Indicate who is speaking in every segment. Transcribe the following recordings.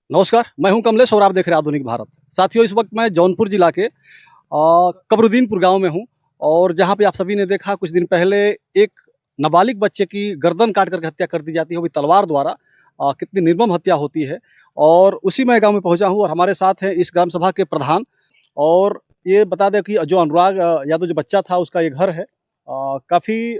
Speaker 1: नमस्कार, मैं हूं कमलेश और आप देख रहे हैं आधुनिक भारत। साथियों, इस वक्त मैं जौनपुर जिला के कमरुद्दीनपुर गांव में हूं और जहां पे आप सभी ने देखा कुछ दिन पहले एक नाबालिग बच्चे की गर्दन काट करके हत्या कर दी जाती है, वो भी तलवार द्वारा। कितनी निर्मम हत्या होती है। और उसी मैं गांव में पहुंचा हूं और हमारे साथ हैं इस ग्राम सभा के प्रधान। और ये बता दें कि जो अनुराग यादव जो बच्चा था उसका ये घर है। काफ़ी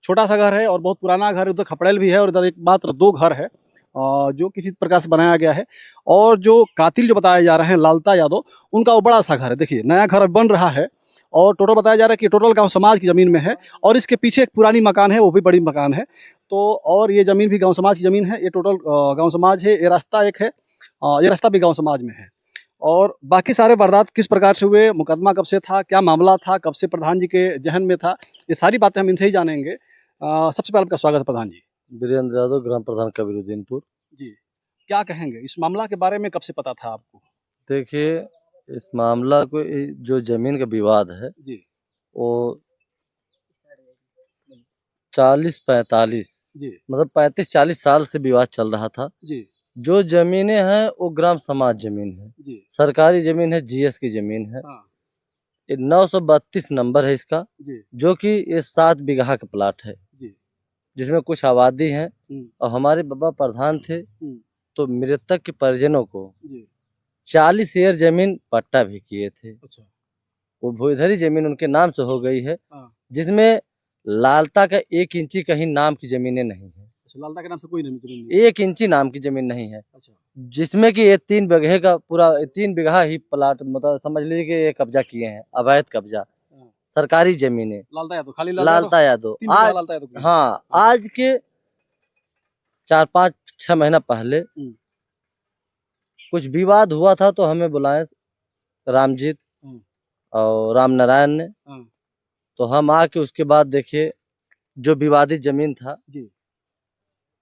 Speaker 1: छोटा सा घर है और बहुत पुराना घर है। उधर खपड़ेल भी है और इधर एक मात्र दो घर है जो किसी प्रकार से बनाया गया है। और जो कातिल जो बताए जा रहे हैं लालता यादव, उनका वो बड़ा सा घर है। देखिए, नया घर बन रहा है और टोटल बताया जा रहा है कि टोटल गांव समाज की ज़मीन में है। और इसके पीछे एक पुरानी मकान है, वो भी बड़ी मकान है। तो और ये ज़मीन भी गांव समाज की ज़मीन है। ये टोटल गांव समाज है। ये रास्ता एक है, ये रास्ता भी गांव समाज में है। और बाकी सारे वारदात किस प्रकार से हुए, मुकदमा कब से था, क्या मामला था, कब से प्रधान जी के जहन में था, ये सारी बातें हम इनसे ही जानेंगे। सबसे पहले आपका स्वागत है प्रधान जी।
Speaker 2: वीरेंद्र यादव, ग्राम प्रधान कबीरुद्दीनपुर।
Speaker 1: जी, क्या कहेंगे इस मामला के बारे में, कब से पता था आपको?
Speaker 2: देखिए, इस मामला को जो जमीन का विवाद है
Speaker 1: जी।
Speaker 2: वो 40-45
Speaker 1: जी।
Speaker 2: मतलब 35-40 साल से विवाद चल रहा था।
Speaker 1: जी।
Speaker 2: जो जमीनें हैं वो ग्राम समाज जमीन है,
Speaker 1: जी।
Speaker 2: सरकारी जमीन है, जीएस की जमीन है।
Speaker 1: हाँ।
Speaker 2: ये 932 नंबर है इसका,
Speaker 1: जी।
Speaker 2: जो कि ये 7 बीघा का प्लाट है,
Speaker 1: जी।
Speaker 2: जिसमें कुछ आबादी है।
Speaker 1: हम्म।
Speaker 2: और हमारे बाबा प्रधान थे,
Speaker 1: हम्म।
Speaker 2: तो मृतक के परिजनों को
Speaker 1: जी।
Speaker 2: 40 एकड़ जमीन पट्टा भी किए थे।
Speaker 1: अच्छा।
Speaker 2: वो भूइधरी जमीन उनके नाम से हो गई है,
Speaker 1: हाँ।
Speaker 2: जिसमें लालता का 1 इंची कहीं नाम की जमीनें नहीं है।
Speaker 1: अच्छा, लालता के नाम से कोई नहीं जमीन नहीं?
Speaker 2: 1 इंची नाम की जमीन नहीं है।
Speaker 1: अच्छा।
Speaker 2: जिसमें कि ये 3 बीघे का पूरा 3 बीघा ही प्लाट, मतलब समझ लीजिए कि ये कब्जा किए हैं, अवैध कब्जा,
Speaker 1: हाँ।
Speaker 2: सरकारी जमीनें।
Speaker 1: लालता यादव, खाली लालता यादव?
Speaker 2: लालता यादव
Speaker 1: 3 बीघा
Speaker 2: आज,
Speaker 1: लालता यादव की?
Speaker 2: हाँ, आज के 4-5-6 महीना पहले कुछ विवाद हुआ था, तो हमें बुलाए रामजीत और राम नारायण ने। तो हम आके उसके बाद देखिए, जो विवादित जमीन था,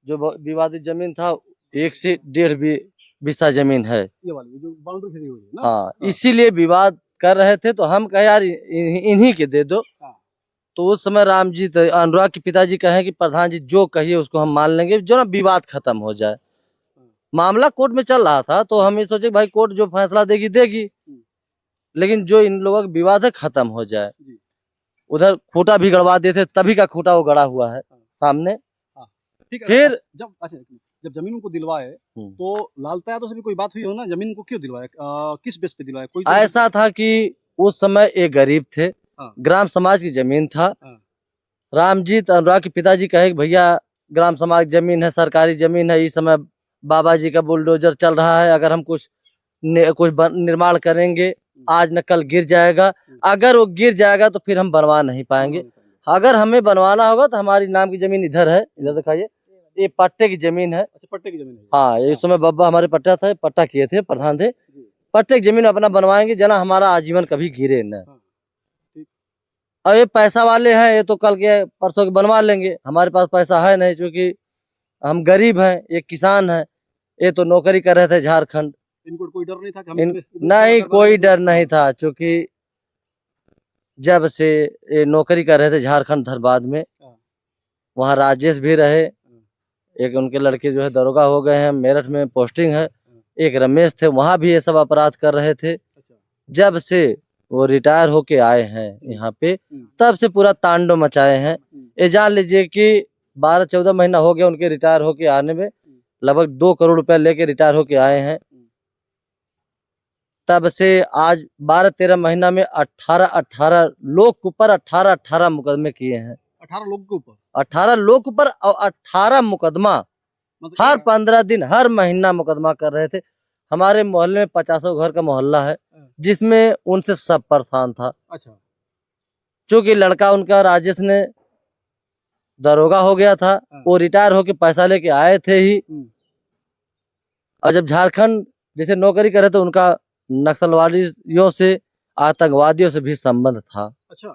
Speaker 2: जो विवादित जमीन था 1 से 1.5 बिस्सा जमीन है।
Speaker 1: ये वाली जो बाउंड्री खड़ी हुई है ना?
Speaker 2: हाँ, इसीलिए विवाद कर रहे थे। तो हम कहे यार इन्हीं के दे दो।
Speaker 1: हाँ।
Speaker 2: तो उस समय रामजीत, अनुराग के पिताजी कहे कि प्रधान जी जो कहिए उसको हम मान लेंगे, जो ना विवाद खत्म हो जाए। मामला कोर्ट में चल रहा था, तो हम ये सोचे भाई कोर्ट जो फैसला देगी देगी, लेकिन जो इन लोगों का विवाद है खत्म हो जाए। उधर खूंटा भी गड़वा दिए थे, तभी का खूंटा वो गड़ा हुआ है सामने।
Speaker 1: ठीक है।
Speaker 2: फिर
Speaker 1: जब जमीन उनको दिलवाए तो लालता यादव से भी कोई बात हुई हो ना? जमीन को क्यों दिलवाए, किस बेस पे दिलवाए? कोई
Speaker 2: ऐसा था कि उस समय एक गरीब थे,
Speaker 1: हाँ।
Speaker 2: ग्राम समाज की जमीन था।
Speaker 1: हाँ।
Speaker 2: रामजीत, अनुराग के पिताजी कहे कि भैया ग्राम समाज जमीन है, सरकारी जमीन है, इस समय बाबा जी का बुलडोजर चल रहा है, अगर हम कुछ निर्माण करेंगे आज न कल गिर जाएगा। अगर वो गिर जाएगा तो फिर हम बनवा नहीं पाएंगे। अगर हमें बनवाना होगा तो हमारी नाम की जमीन इधर है, इधर दिखाइए, ये पट्टे की जमीन है।
Speaker 1: अच्छा, पट्टे की जमीन है?
Speaker 2: हाँ, इस समय बाबा हमारे पट्टा था, पट्टा किए थे, प्रधान थे। पट्टे की जमीन अपना बनवाएंगे, जना हमारा आजीवन कभी गिरे न। और ये पैसा वाले हैं, ये तो कल के परसों के बनवा लेंगे। हमारे पास पैसा है नहीं, क्योंकि हम गरीब हैं, ये किसान है, ये तो नौकरी कर रहे थे झारखंड।
Speaker 1: इनको कोई डर नहीं था कि
Speaker 2: नहीं, कोई डर नहीं था, क्योंकि जब से ये नौकरी कर रहे थे झारखंड धनबाद में, वहाँ राजेश भी रहे, एक उनके लड़के जो है दरोगा हो गए हैं, मेरठ में पोस्टिंग है, एक रमेश थे, वहाँ भी ये सब अपराध कर रहे थे। जब से वो रिटायर होके आए हैं यहाँ पे, तब से पूरा तांडव मचाए हैं। ये जान लीजिए कि 12-14 महीना हो गया उनके रिटायर होके आने में, लगभग 2 करोड़ रुपया लेके रिटायर होके आए हैं। तब से आज 12-13 महीना में 18 लोग के ऊपर 18 मुकदमे किए हैं।
Speaker 1: 18 लोग के ऊपर?
Speaker 2: 18 लोग के ऊपर और 18 मुकदमा, हर 15 दिन, हर महीना मुकदमा कर रहे थे। हमारे मोहल्ले में 50 घर का मोहल्ला है, जिसमें उनसे सब परेशान था। अच्छा। चूंकि लड़का उनका राजेश ने दरोगा हो गया था, वो रिटायर होके पैसा लेके आए थे ही। और जब झारखंड जैसे नौकरी करे तो उनका नक्सलवादियों से, आतंकवादियों से भी संबंध था। अच्छा।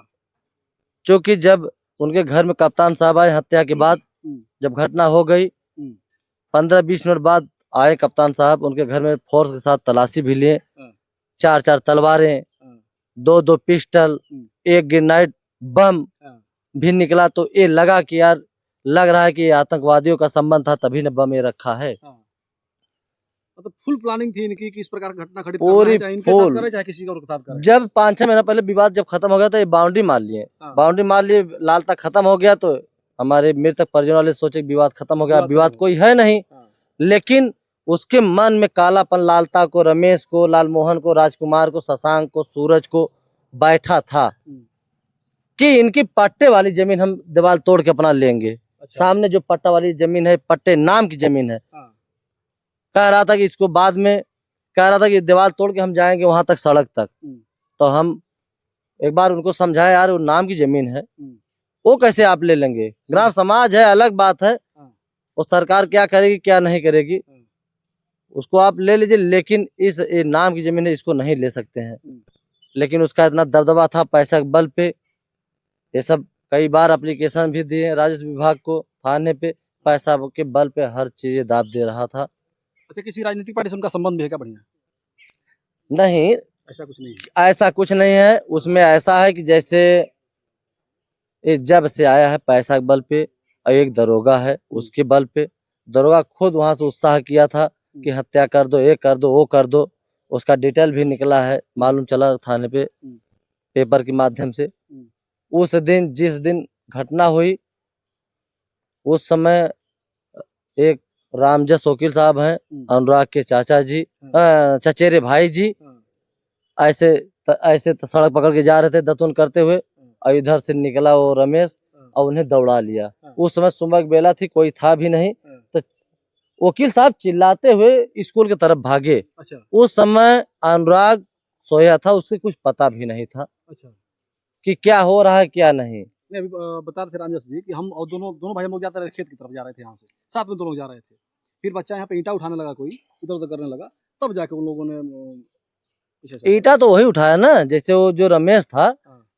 Speaker 2: क्योंकि जब उनके घर में कप्तान साहब आए हत्या के बाद, जब घटना हो गई, 15-20 मिनट बाद आए कप्तान साहब, उनके घर में फोर्स के साथ तलाशी भी लिए। 4-4 तलवारें, 2-2 पिस्टल, 1 ग्रेनाइड बम भी निकला। तो ये लगा कि यार, लग रहा है कि आतंकवादियों का संबंध था, तभी ने बम ये रखा है।
Speaker 1: मतलब फुल प्लानिंग थी इनकी कि इस प्रकार की घटना घटित
Speaker 2: पूरी
Speaker 1: करना है, चाहे इनके साथ
Speaker 2: फुल।
Speaker 1: करे चाहे किसी और के साथ करे।
Speaker 2: जब 5-6 महीना पहले विवाद जब खत्म हो गया तो ये बाउंड्री मार लिए,
Speaker 1: हाँ।
Speaker 2: बाउंड्री मार लिए, लालता खत्म हो गया तो हमारे मृतक परिजन वाले सोचे कि विवाद खत्म हो गया,
Speaker 1: विवाद
Speaker 2: विवाद
Speaker 1: खत्म हो
Speaker 2: कोई है नहीं।
Speaker 1: हाँ।
Speaker 2: लेकिन उसके मन में कालापन लालता को, रमेश को, लालमोहन को, राजकुमार को, शशांक को, सूरज को बैठा था कि इनकी पट्टे वाली जमीन हम दीवार तोड़ के अपना लेंगे।
Speaker 1: अच्छा।
Speaker 2: सामने जो पट्टा वाली जमीन है, पट्टे नाम की जमीन है,
Speaker 1: हाँ।
Speaker 2: कह रहा था कि इसको बाद में, कह रहा था कि दीवार तोड़ के हम जाएंगे वहां तक, सड़क तक। तो हम एक बार उनको समझाया, यार वो नाम की जमीन है, वो कैसे आप ले लेंगे, ग्राम समाज है, अलग बात है, वो सरकार क्या करेगी क्या नहीं करेगी, उसको आप ले लीजिए, लेकिन इस ये नाम की जमीन है, इसको नहीं ले सकते हैं। लेकिन उसका इतना दबदबा था पैसा के बल पे, ये सब कई बार एप्लीकेशन भी दिए राजस्व विभाग को, थाने पे, पैसा के बल पे हर चीज दाब दे रहा था।
Speaker 1: अच्छा, किसी राजनीतिक पार्टी से उनका संबंध भी है क्या? बढ़िया,
Speaker 2: नहीं,
Speaker 1: ऐसा कुछ नहीं है।
Speaker 2: ऐसा कुछ नहीं है। उसमें ऐसा है कि जैसे ये जब से आया है पैसा के बल पे, और एक दरोगा है उसके बल पे, दरोगा खुद वहां से उत्साह किया था कि हत्या कर दो, ये कर दो, वो कर दो। उसका डिटेल भी निकला है, मालूम चला थाने पे पेपर के माध्यम से। उस दिन जिस दिन घटना हुई उस समय एक रामजस वकील साहब हैं, अनुराग के चाचा जी, चचेरे भाई जी, ऐसे सड़क पकड़ के जा रहे थे दतुन करते हुए, और इधर से निकला वो रमेश और उन्हें दौड़ा लिया। उस समय सुबह की बेला थी, कोई था भी नहीं, तो वकील साहब चिल्लाते हुए स्कूल की तरफ भागे।
Speaker 1: अच्छा।
Speaker 2: उस समय अनुराग सोया था, उससे कुछ पता भी नहीं था
Speaker 1: अच्छा।
Speaker 2: कि क्या हो रहा है क्या नहीं।
Speaker 1: नहीं, अभी बता रहे थे रामजस जी कि हम और दोनों दोनों भाई हम लोग जाते रहे, खेत की तरफ जा रहे थे, यहाँ से साथ में दोनों जा रहे थे। फिर बच्चा यहाँ पे ईंटा उठाने लगा, कोई इधर उधर करने लगा, तब जाके उन लोगों ने कुछ ऐसा
Speaker 2: ईटा तो वही उठाया ना, जैसे वो जो रमेश था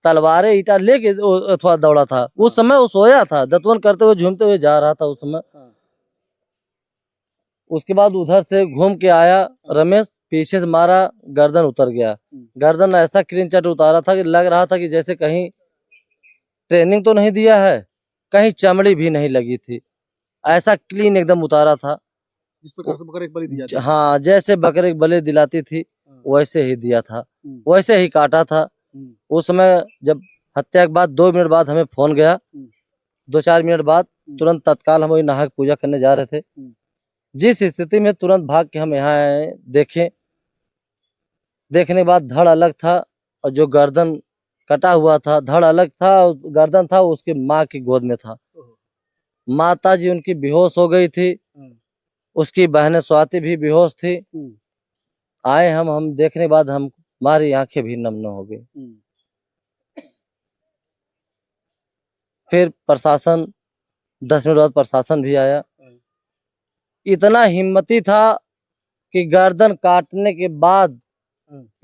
Speaker 2: तलवारें ईटा लेके अथवा दौड़ा था। उस समय वो सोया था, दतवन करते हुए झूमते हुए जा रहा था उस समय। उसके बाद उधर से घूम के आया रमेश, पीछे से मारा, गर्दन उतर गया। गर्दन ऐसा क्लीन चट उतारा था कि लग रहा था कि जैसे कहीं ट्रेनिंग तो नहीं दिया है, कहीं चमड़ी भी नहीं लगी थी, ऐसा क्लीन एकदम उतारा था।
Speaker 1: जिस प्रकार से बकरे की बलि दी जाती है।
Speaker 2: हाँ, जैसे बकरे की बलि दिलाती थी वैसे ही दिया था, वैसे ही काटा था। उस समय जब हत्या के बाद 2 मिनट बाद हमें फोन गया, 2-4 मिनट बाद तुरंत तत्काल हम वही नाहक पूजा करने जा रहे थे। जिस स्थिति में तुरंत भाग के हम यहाँ आए, देखें, देखने के बाद धड़ अलग था, और जो गर्दन कटा हुआ था धड़ अलग था, गर्दन था उसकी माँ की गोद में था। माता जी उनकी बेहोश हो गई थी, उसकी बहनें स्वाति भी बेहोश थी। आए हम देखने के बाद हमारी आंखें भी नम हो गई। फिर प्रशासन, 10 मिनट बाद प्रशासन भी आया। इतना हिम्मती था कि गर्दन काटने के बाद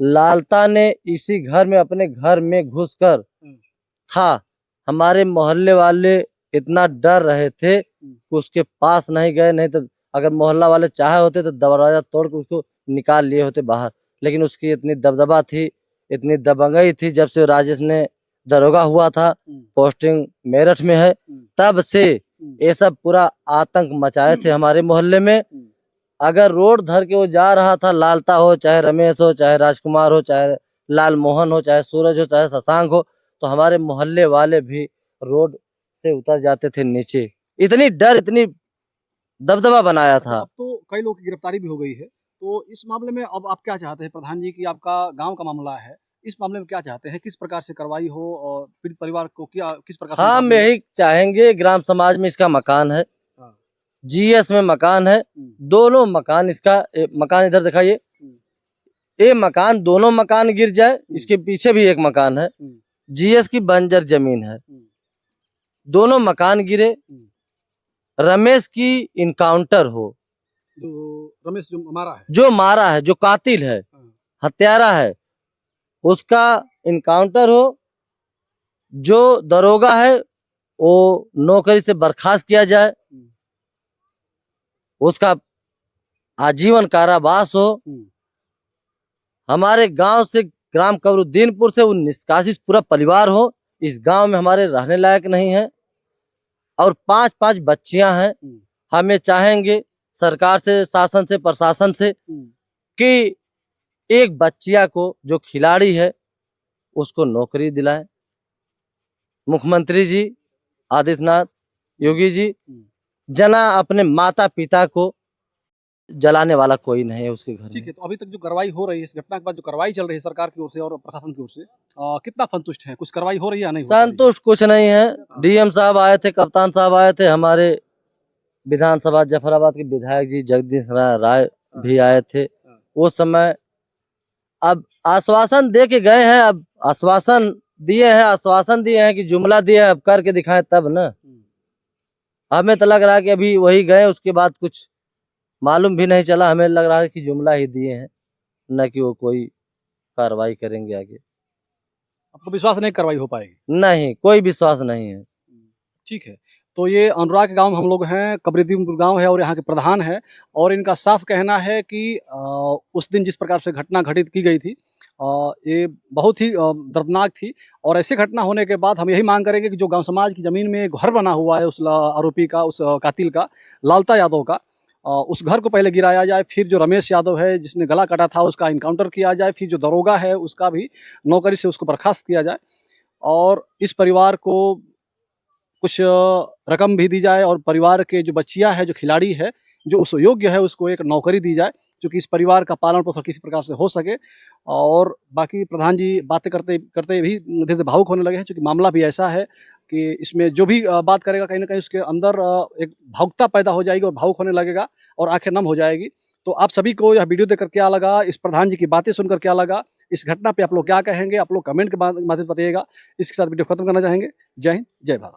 Speaker 2: लालता ने इसी घर में, अपने घर में घुसकर था। हमारे मोहल्ले वाले इतना डर रहे थे कि उसके पास नहीं गए, नहीं तो अगर मोहल्ला वाले चाहे होते तो दरवाजा तोड़ के उसको निकाल लिए होते बाहर। लेकिन उसकी इतनी दबदबा थी, इतनी दबंगई थी, जब से राजेश ने दरोगा हुआ था, पोस्टिंग मेरठ में है, तब से ये सब पूरा आतंक मचाए थे हमारे मोहल्ले में। अगर रोड धर के वो जा रहा था, लालता हो, चाहे रमेश हो, चाहे राजकुमार हो, चाहे लालमोहन हो, चाहे सूरज हो, चाहे शशांक हो, तो हमारे मोहल्ले वाले भी रोड से उतर जाते थे नीचे। इतनी डर, इतनी दबदबा बनाया था।
Speaker 1: अब तो कई लोगों की गिरफ्तारी भी हो गई है, तो इस मामले में अब आप क्या चाहते हैं प्रधान जी? की आपका गांव का मामला है, इस मामले में क्या चाहते हैं, किस प्रकार से कार्रवाई हो और पीड़ित परिवार को क्या किस प्रकार से?
Speaker 2: हम यही चाहेंगे, ग्राम समाज में इसका मकान है, जीएस में मकान है, दोनों मकान, इसका मकान इधर दिखाइए, ये मकान, दोनों मकान गिर जाए। इसके पीछे भी एक मकान है, जीएस की बंजर जमीन है, दोनों मकान गिरे। रमेश की इनकाउंटर हो,
Speaker 1: जो रमेश जो मारा है,
Speaker 2: जो मारा है, जो कातिल है, हत्यारा है, उसका इनकाउंटर हो। जो दरोगा है वो नौकरी से बर्खास्त किया जाए, उसका आजीवन कारावास हो। हमारे गांव से, ग्राम कबरुद्दीनपुर से वो निष्कासित पूरा परिवार हो। इस गांव में हमारे रहने लायक नहीं है, और 5-5 बच्चियां हैं। हमें चाहेंगे सरकार से, शासन से, प्रशासन से कि एक बच्चिया को जो खिलाड़ी है उसको नौकरी दिलाएं। मुख्यमंत्री जी आदित्यनाथ योगी जी जना अपने माता पिता को जलाने वाला कोई नहीं है उसके घर
Speaker 1: ठीक है,
Speaker 2: में।
Speaker 1: तो अभी तक जो कार्रवाई हो रही है इस घटना के बाद, जो कार्रवाई चल रही है सरकार की ओर से और प्रशासन की ओर से, कितना संतुष्ट है? कुछ कार्रवाई हो रही है या नहीं हो पा रही है?
Speaker 2: संतुष्ट कुछ नहीं है। डीएम साहब आए थे, कप्तान साहब आए थे, हमारे विधानसभा जफराबाद के विधायक जी जगदीश राय भी आए थे। उस समय अब आश्वासन दे के गए हैं, अब आश्वासन दिए हैं कि जुमला दिए हैं, अब करके दिखाएं तब ना। हमें तो लग रहा है कि अभी वही गए, उसके बाद कुछ मालूम भी नहीं चला। हमें लग रहा है कि जुमला ही दिए हैं, न कि वो कोई कार्रवाई करेंगे आगे।
Speaker 1: आपको विश्वास नहीं कार्रवाई हो पाएगी?
Speaker 2: नहीं, कोई विश्वास नहीं है।
Speaker 1: ठीक है, तो ये अनुराग के गांव में हम लोग हैं, कबरीदीनपुर गांव है और यहाँ के प्रधान है, और इनका साफ कहना है कि उस दिन जिस प्रकार से घटना घटित की गई थी ये बहुत ही दर्दनाक थी। और ऐसी घटना होने के बाद हम यही मांग करेंगे कि जो गांव समाज की ज़मीन में घर बना हुआ है उस आरोपी का, उस कातिल का, लालता यादव का, उस घर को पहले गिराया जाए। फिर जो रमेश यादव है जिसने गला काटा था उसका इनकाउंटर किया जाए। फिर जो दरोगा है उसका भी नौकरी से उसको बर्खास्त किया जाए, और इस परिवार को कुछ रकम भी दी जाए, और परिवार के जो बच्चियां है, जो खिलाड़ी है, जो उस योग्य है, उसको एक नौकरी दी जाए, क्योंकि इस परिवार का पालन पोषण किसी प्रकार से हो सके। और बाकी प्रधान जी बातें करते करते भी धीरे धीरे भावुक होने लगे हैं, क्योंकि मामला भी ऐसा है कि इसमें जो भी बात करेगा कहीं ना कहीं उसके अंदर एक भावुकता पैदा हो जाएगी और भावुक होने लगेगा और आंखें नम हो जाएगी। तो आप सभी को यह वीडियो देखकर क्या लगा, इस प्रधान जी की बातें सुनकर क्या लगा, इस घटना पे आप लोग क्या कहेंगे, आप लोग कमेंट के माध्यम से बताइएगा। इसके साथ वीडियो खत्म करना चाहेंगे। जय हिंद, जय भारत।